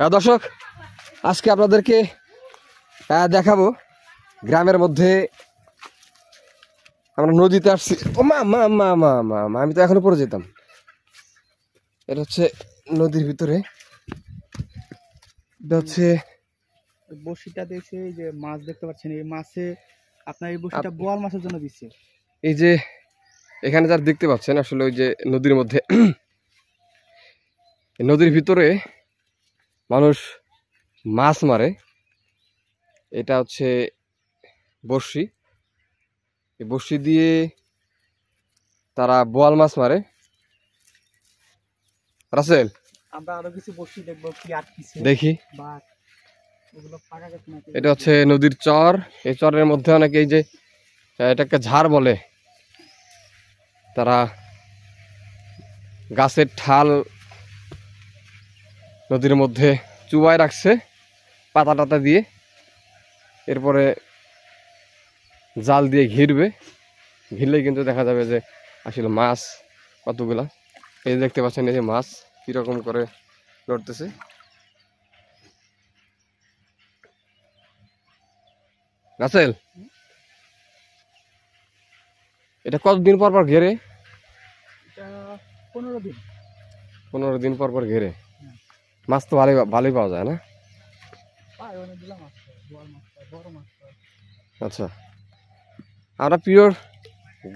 হ্যাঁ দর্শক, আজকে আপনাদেরকে দেখাবো গ্রামের মধ্যে আমরা নদীতে আসছি। ও মা মা মা মা মা মা আমি তো এখনো পড়ে যেতাম। এটা হচ্ছে নদীর ভিতরে, এটা হচ্ছে বড়শিটা দেখছে এই যে মাছ দেখতে পাচ্ছেন, এই মাছে আপনার এই বড়শিটা বোয়াল মাছের জন্য দিচ্ছে। এই যে এখানে যারা দেখতে পাচ্ছেন, আসলে ওই যে নদীর মধ্যে নদীর ভিতরে মানুষ মাছ মারে। এটা হচ্ছে বড়শি, এই বড়শি দিয়ে তারা বোয়াল মাছ মারে। রাসেল, আমরা আরো কিছু বড়শি দেখবো কি আটকিছে দেখি। বা ওগুলো পাকা গেছে নাকি। এটা হচ্ছে নদীর চর, এই চরের মধ্যে অনেকে এই যে এটাকে ঝাড় বলে, তারা গাছের ঠাল নদীর মধ্যে চুবায় রাখছে পাতা টাতা দিয়ে, এরপরে জাল দিয়ে ঘিরবে, ঘিরলেই কিন্তু দেখা যাবে যে আসলে মাছ কতগুলা। এই যে দেখতে পাচ্ছেন, এই যে মাছ কিরকম করে লড়তেছে। রাসেল, এটা কতদিন পর পর ঘেরে? এটা 15 দিন। 15 দিন পর পর ঘেরে। মাছ তো ভালোই ভালোই পাওয়া যায় না? আচ্ছা, আমরা পিওর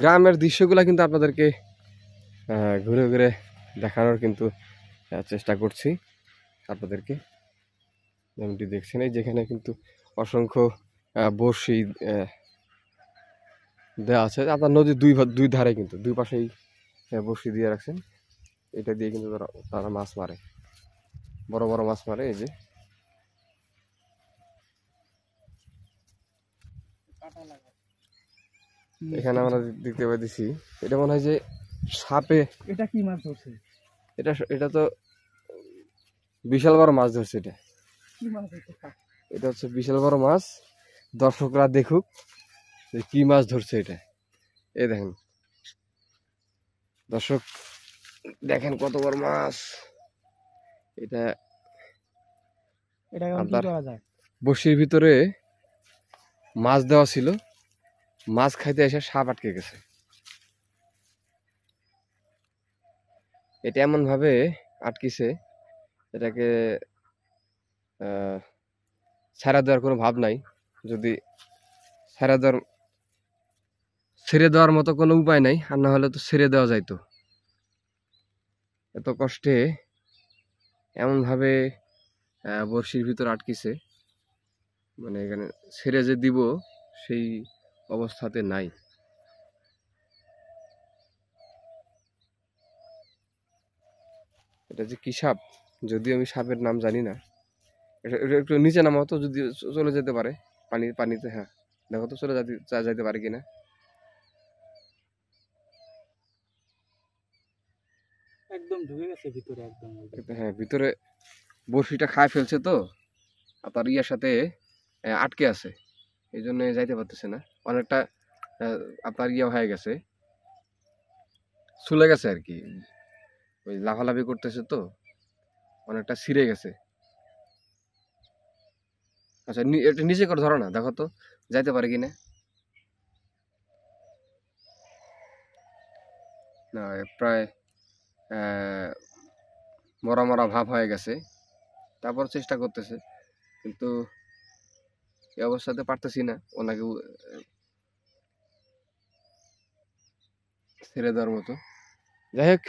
গ্রামের দৃশ্যগুলা কিন্তু আপনাদেরকে ঘুরে ঘুরে দেখানোর কিন্তু চেষ্টা করছি আপনাদেরকে। যেমনটি দেখছেন, এই যেখানে কিন্তু অসংখ্য বড়শি দেওয়া আছে। আপনার নদীর দুই ধারে কিন্তু দুই পাশেই বড়শি দিয়ে রাখছেন। এটা দিয়ে কিন্তু তারা মাছ মারে, বড় বড় মাছ মারে। এই যে এখানে আমরা দেখতে পাইতেছি, এটা মনে হয় যে সাপে। এটা কি মাছ ধরছে? এটা তো বিশাল বড় মাছ ধরছে। এটা কি মাছ? এটা হচ্ছে বিশাল বড় মাছ। দর্শকরা দেখুক যে কি মাছ ধরছে এটা। এই দেখেন দর্শক, দেখেন কত বড় মাছ এটা। আপনার বড়শির ভিতরে মাছ দেওয়া ছিল, মাছ খাইতে এসে সাপ আটকে গেছে। এটা এমন ভাবে আটকিছে, এটাকে ছেড়ে দেওয়ার কোনো ভাব নাই। যদি ছেড়ে দেওয়ার মতো কোনো উপায় নাই, আর না হলে তো ছেড়ে দেওয়া যাইতো। এত কষ্টে এমন ভাবে বড়শির ভিতর আটকিছে, মানে এখানে ছেড়ে যে দিব সেই অবস্থাতে নাই। এটা যে কি সাপ, যদিও আমি সাপের নাম জানি না। এটা একটু নিচে নামাও তো, যদি চলে যেতে পারে পানিতে। হ্যাঁ দেখো তো চলে যাইতে পারে কিনা। একদম ঢুকে গেছে ভিতরে, একদম। হ্যাঁ, ভিতরে বড়শিটা খায় ফেলছে তো, আপনার ইয়ার সাথে আটকে আছে, এই জন্য যাইতে পারতেছে না। অনেকটা আপনার ইয়া হয়ে গেছে, চলে গেছে আর কি। ওই লাফালাফি করতেছে তো, অনেকটা ছিঁড়ে গেছে। আচ্ছা, এটা নিচে করে ধরো না, দেখো তো যাইতে পারে কিনা। না, প্রায় মরা মরা ভাব হয়ে গেছে। তারপর চেষ্টা করতেছে, কিন্তু এই অবস্থাতে পারতেছি না ওনাকে ছেড়ে দেওয়ার মতো। যাই হোক,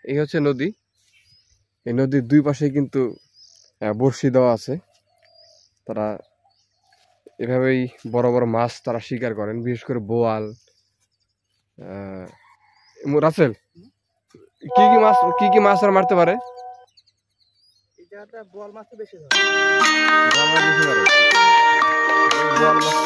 এই হচ্ছে নদী। এই নদীর দুই পাশে কিন্তু বড়শি দেওয়া আছে। তারা এভাবেই বড় বড় মাছ তারা শিকার করেন, বিশেষ করে বোয়াল। রাসেল, কি কি মাছ আর মারতে পারে? বোয়াল মাছ বেশি ধরে। বোয়াল মাছ বেশি ধরে। বোয়াল মাছ